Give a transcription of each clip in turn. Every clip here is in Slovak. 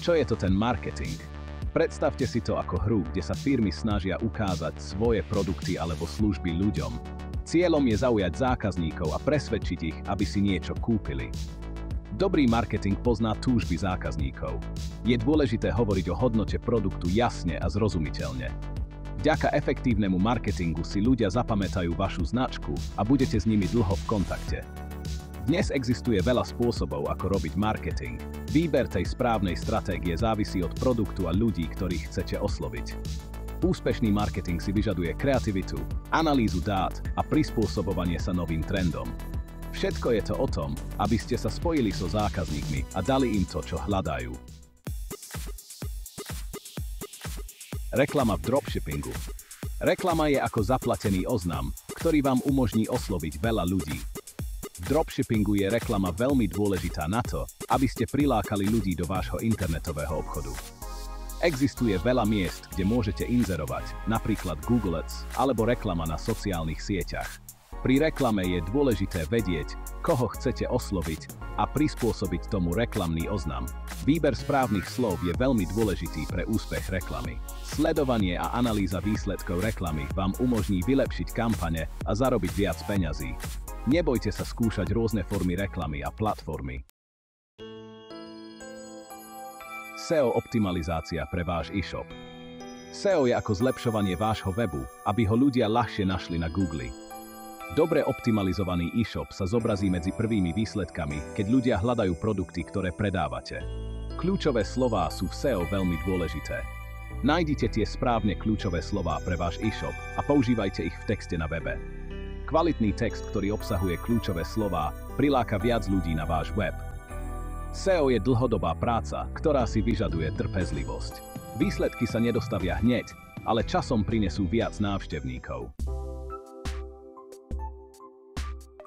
Čo je to ten marketing? Predstavte si to ako hru, kde sa firmy snažia ukázať svoje produkty alebo služby ľuďom. Cieľom je zaujať zákazníkov a presvedčiť ich, aby si niečo kúpili. Dobrý marketing pozná túžby zákazníkov. Je dôležité hovoriť o hodnote produktu jasne a zrozumiteľne. Vďaka efektívnemu marketingu si ľudia zapamätajú vašu značku a budete s nimi dlho v kontakte. Dnes existuje veľa spôsobov, ako robiť marketing. Výber tej správnej stratégie závisí od produktu a ľudí, ktorých chcete osloviť. Úspešný marketing si vyžaduje kreativitu, analýzu dát a prispôsobovanie sa novým trendom. Všetko je to o tom, aby ste sa spojili so zákazníkmi a dali im to, čo hľadajú. Reklama v dropshippingu. Reklama je ako zaplatený oznam, ktorý vám umožní osloviť veľa ľudí. V dropshippingu je reklama veľmi dôležitá na to, aby ste prilákali ľudí do vášho internetového obchodu. Existuje veľa miest, kde môžete inzerovať, napríklad Google Ads alebo reklama na sociálnych sieťach. Pri reklame je dôležité vedieť, koho chcete osloviť a prispôsobiť tomu reklamný oznam. Výber správnych slov je veľmi dôležitý pre úspech reklamy. Sledovanie a analýza výsledkov reklamy vám umožní vylepšiť kampane a zarobiť viac peňazí. Nebojte sa skúšať rôzne formy reklamy a platformy. SEO optimalizácia pre váš e-shop. SEO je ako zlepšovanie vášho webu, aby ho ľudia ľahšie našli na Google. Dobre optimalizovaný e-shop sa zobrazí medzi prvými výsledkami, keď ľudia hľadajú produkty, ktoré predávate. Kľúčové slová sú v SEO veľmi dôležité. Nájdite tie správne kľúčové slová pre váš e-shop a používajte ich v texte na webe. Kvalitný text, ktorý obsahuje kľúčové slová, priláka viac ľudí na váš web. SEO je dlhodobá práca, ktorá si vyžaduje trpezlivosť. Výsledky sa nedostavia hneď, ale časom prinesú viac návštevníkov.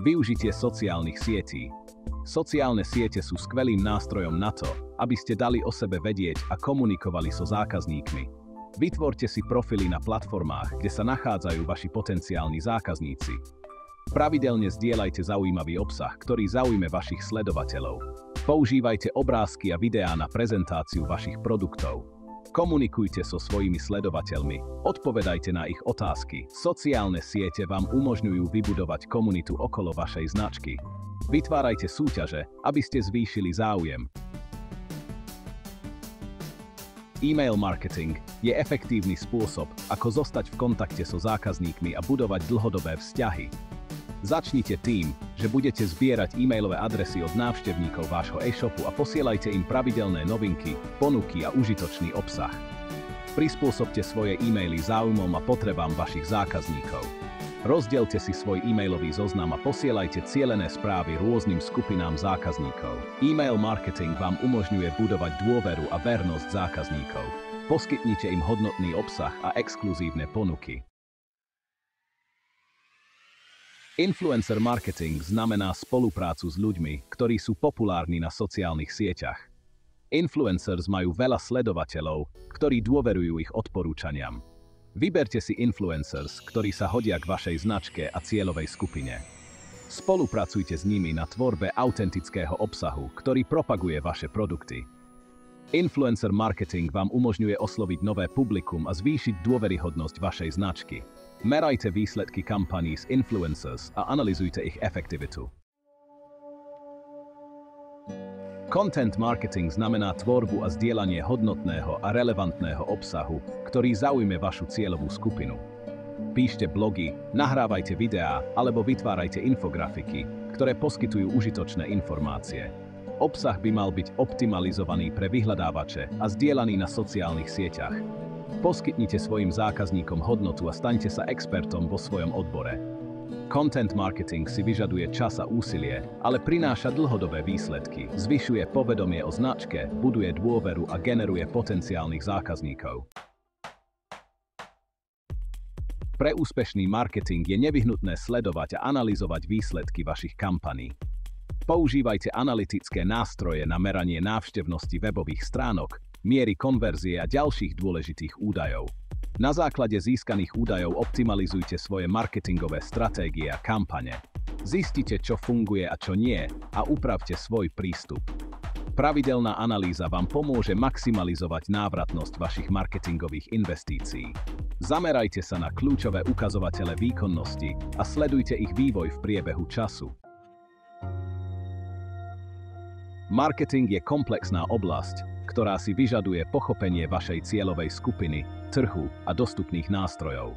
Využitie sociálnych sietí. Sociálne siete sú skvelým nástrojom na to, aby ste dali o sebe vedieť a komunikovali so zákazníkmi. Vytvorte si profily na platformách, kde sa nachádzajú vaši potenciálni zákazníci. Pravidelne zdieľajte zaujímavý obsah, ktorý zaujme vašich sledovateľov. Používajte obrázky a videá na prezentáciu vašich produktov. Komunikujte so svojimi sledovateľmi, odpovedajte na ich otázky. Sociálne siete vám umožňujú vybudovať komunitu okolo vašej značky. Vytvárajte súťaže, aby ste zvýšili záujem. E-mail marketing je efektívny spôsob, ako zostať v kontakte so zákazníkmi a budovať dlhodobé vzťahy. Začnite tým, že budete zbierať e-mailové adresy od návštevníkov vášho e-shopu a posielajte im pravidelné novinky, ponuky a užitočný obsah. Prispôsobte svoje e-maily záujmom a potrebám vašich zákazníkov. Rozdielte si svoj e-mailový zoznam a posielajte cielené správy rôznym skupinám zákazníkov. E-mail marketing vám umožňuje budovať dôveru a vernosť zákazníkov. Poskytnite im hodnotný obsah a exkluzívne ponuky. Influencer marketing znamená spoluprácu s ľuďmi, ktorí sú populárni na sociálnych sieťach. Influencers majú veľa sledovateľov, ktorí dôverujú ich odporúčaniam. Vyberte si influencers, ktorí sa hodia k vašej značke a cieľovej skupine. Spolupracujte s nimi na tvorbe autentického obsahu, ktorý propaguje vaše produkty. Influencer marketing vám umožňuje osloviť nové publikum a zvýšiť dôveryhodnosť vašej značky. Merajte výsledky kampaní s influencers a analyzujte ich efektivitu. Content marketing znamená tvorbu a zdieľanie hodnotného a relevantného obsahu, ktorý zaujme vašu cieľovú skupinu. Píšte blogy, nahrávajte videá alebo vytvárajte infografiky, ktoré poskytujú užitočné informácie. Obsah by mal byť optimalizovaný pre vyhľadávače a zdieľaný na sociálnych sieťach. Poskytnite svojim zákazníkom hodnotu a staňte sa expertom vo svojom odbore. Content marketing si vyžaduje čas a úsilie, ale prináša dlhodobé výsledky, zvyšuje povedomie o značke, buduje dôveru a generuje potenciálnych zákazníkov. Pre úspešný marketing je nevyhnutné sledovať a analyzovať výsledky vašich kampaní. Používajte analytické nástroje na meranie návštevnosti webových stránok, miery konverzie a ďalších dôležitých údajov. Na základe získaných údajov optimalizujte svoje marketingové stratégie a kampane. Zistite, čo funguje a čo nie, a upravte svoj prístup. Pravidelná analýza vám pomôže maximalizovať návratnosť vašich marketingových investícií. Zamerajte sa na kľúčové ukazovatele výkonnosti a sledujte ich vývoj v priebehu času. Marketing je komplexná oblasť, ktorá si vyžaduje pochopenie vašej cieľovej skupiny, trhu a dostupných nástrojov.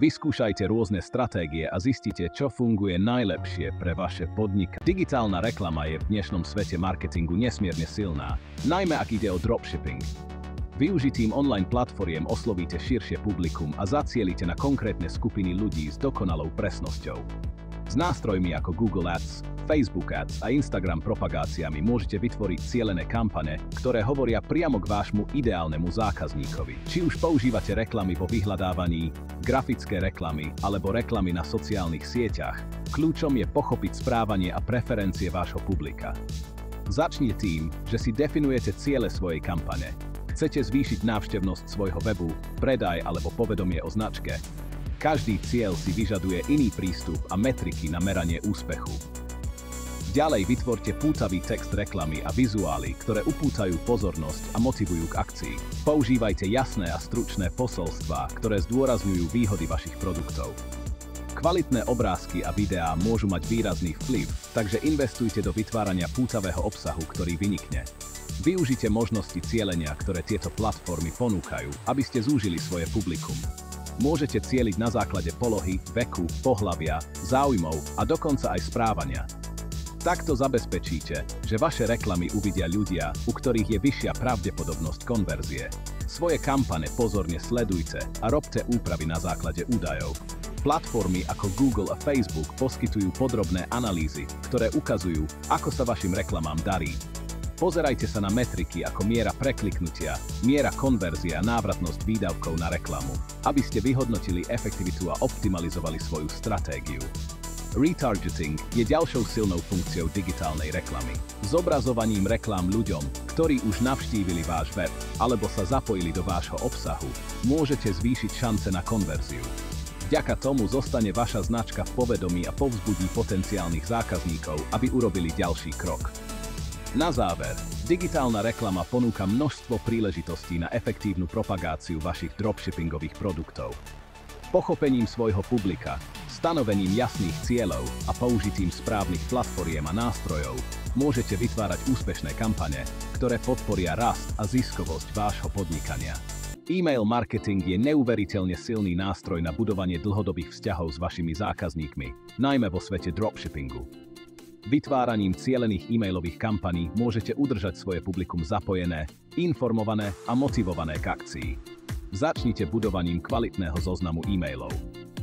Vyskúšajte rôzne stratégie a zistite, čo funguje najlepšie pre vaše podnikanie. Digitálna reklama je v dnešnom svete marketingu nesmierne silná, najmä ak ide o dropshipping. Využitím online platformiem oslovíte širšie publikum a zacielite na konkrétne skupiny ľudí s dokonalou presnosťou. S nástrojmi ako Google Ads, Facebook Ads a Instagram propagáciami môžete vytvoriť cielené kampane, ktoré hovoria priamo k vášmu ideálnemu zákazníkovi. Či už používate reklamy vo vyhľadávaní, grafické reklamy alebo reklamy na sociálnych sieťach, kľúčom je pochopiť správanie a preferencie vášho publika. Začnite tým, že si definujete ciele svojej kampane. Chcete zvýšiť návštevnosť svojho webu, predaj alebo povedomie o značke? Každý cieľ si vyžaduje iný prístup a metriky na meranie úspechu. Ďalej vytvorte pútavý text reklamy a vizuály, ktoré upútajú pozornosť a motivujú k akcii. Používajte jasné a stručné posolstvá, ktoré zdôrazňujú výhody vašich produktov. Kvalitné obrázky a videá môžu mať výrazný vplyv, takže investujte do vytvárania pútavého obsahu, ktorý vynikne. Využite možnosti cielenia, ktoré tieto platformy ponúkajú, aby ste zúžili svoje publikum. Môžete cieliť na základe polohy, veku, pohlavia, záujmov a dokonca aj správania. Takto zabezpečíte, že vaše reklamy uvidia ľudia, u ktorých je vyššia pravdepodobnosť konverzie. Svoje kampane pozorne sledujte a robte úpravy na základe údajov. Platformy ako Google a Facebook poskytujú podrobné analýzy, ktoré ukazujú, ako sa vašim reklamám darí. Pozerajte sa na metriky ako miera prekliknutia, miera konverzie a návratnosť výdavkov na reklamu, aby ste vyhodnotili efektivitu a optimalizovali svoju stratégiu. Retargeting je ďalšou silnou funkciou digitálnej reklamy. Zobrazovaním reklám ľuďom, ktorí už navštívili váš web alebo sa zapojili do vášho obsahu, môžete zvýšiť šance na konverziu. Vďaka tomu zostane vaša značka v povedomí a povzbudí potenciálnych zákazníkov, aby urobili ďalší krok. Na záver, digitálna reklama ponúka množstvo príležitostí na efektívnu propagáciu vašich dropshippingových produktov. Pochopením svojho publika, stanovením jasných cieľov a použitím správnych platformiem a nástrojov môžete vytvárať úspešné kampane, ktoré podporia rast a ziskovosť vášho podnikania. E-mail marketing je neuveriteľne silný nástroj na budovanie dlhodobých vzťahov s vašimi zákazníkmi, najmä vo svete dropshippingu. Vytváraním cielených e-mailových kampaní môžete udržať svoje publikum zapojené, informované a motivované k akcii. Začnite budovaním kvalitného zoznamu e-mailov.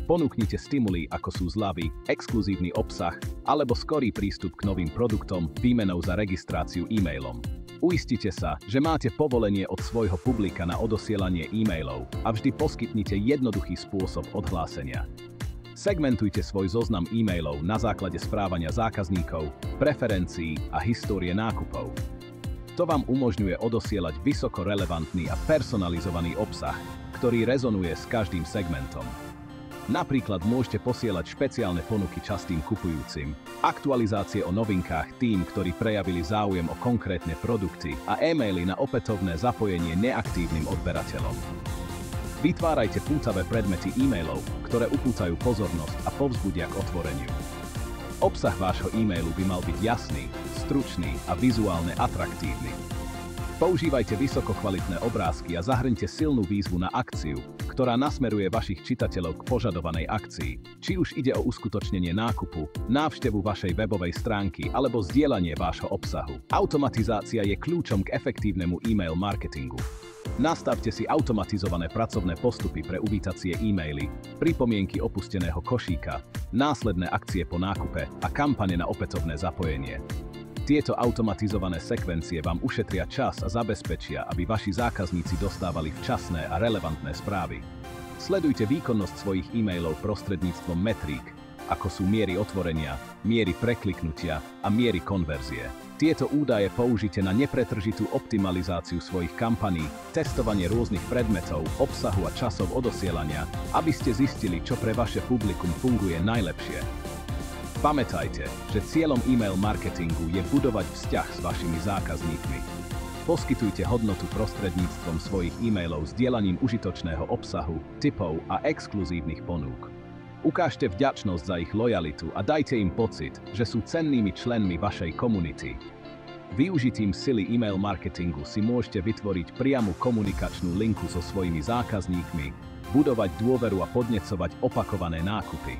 Ponúknite stimuly, ako sú zľavy, exkluzívny obsah alebo skorý prístup k novým produktom výmenou za registráciu e-mailom. Uistite sa, že máte povolenie od svojho publika na odosielanie e-mailov a vždy poskytnite jednoduchý spôsob odhlásenia. Segmentujte svoj zoznam e-mailov na základe správania zákazníkov, preferencií a histórie nákupov. To vám umožňuje odosielať vysoko relevantný a personalizovaný obsah, ktorý rezonuje s každým segmentom. Napríklad môžete posielať špeciálne ponuky častým kupujúcim, aktualizácie o novinkách tým, ktorí prejavili záujem o konkrétne produkty a e-maily na opätovné zapojenie neaktívnym odberateľom. Vytvárajte pútavé predmety e-mailov, ktoré upútajú pozornosť a povzbudia k otvoreniu. Obsah vášho e-mailu by mal byť jasný, stručný a vizuálne atraktívny. Používajte vysokokvalitné obrázky a zahrňte silnú výzvu na akciu, ktorá nasmeruje vašich čitateľov k požadovanej akcii, či už ide o uskutočnenie nákupu, návštevu vašej webovej stránky alebo zdieľanie vášho obsahu. Automatizácia je kľúčom k efektívnemu e-mail marketingu. Nastavte si automatizované pracovné postupy pre uvítacie e-maily, pripomienky opusteného košíka, následné akcie po nákupe a kampane na opätovné zapojenie. Tieto automatizované sekvencie vám ušetria čas a zabezpečia, aby vaši zákazníci dostávali včasné a relevantné správy. Sledujte výkonnosť svojich e-mailov prostredníctvom metrík, ako sú miery otvorenia, miery prekliknutia a miery konverzie. Tieto údaje použite na nepretržitú optimalizáciu svojich kampaní, testovanie rôznych predmetov, obsahu a časov odosielania, aby ste zistili, čo pre vaše publikum funguje najlepšie. Pamätajte, že cieľom e-mail marketingu je budovať vzťah s vašimi zákazníkmi. Poskytujte hodnotu prostredníctvom svojich e-mailov sdielaním užitočného obsahu, tipov a exkluzívnych ponúk. Ukážte vďačnosť za ich lojalitu a dajte im pocit, že sú cennými členmi vašej komunity. Využitím sily e-mail marketingu si môžete vytvoriť priamu komunikačnú linku so svojimi zákazníkmi, budovať dôveru a podnecovať opakované nákupy.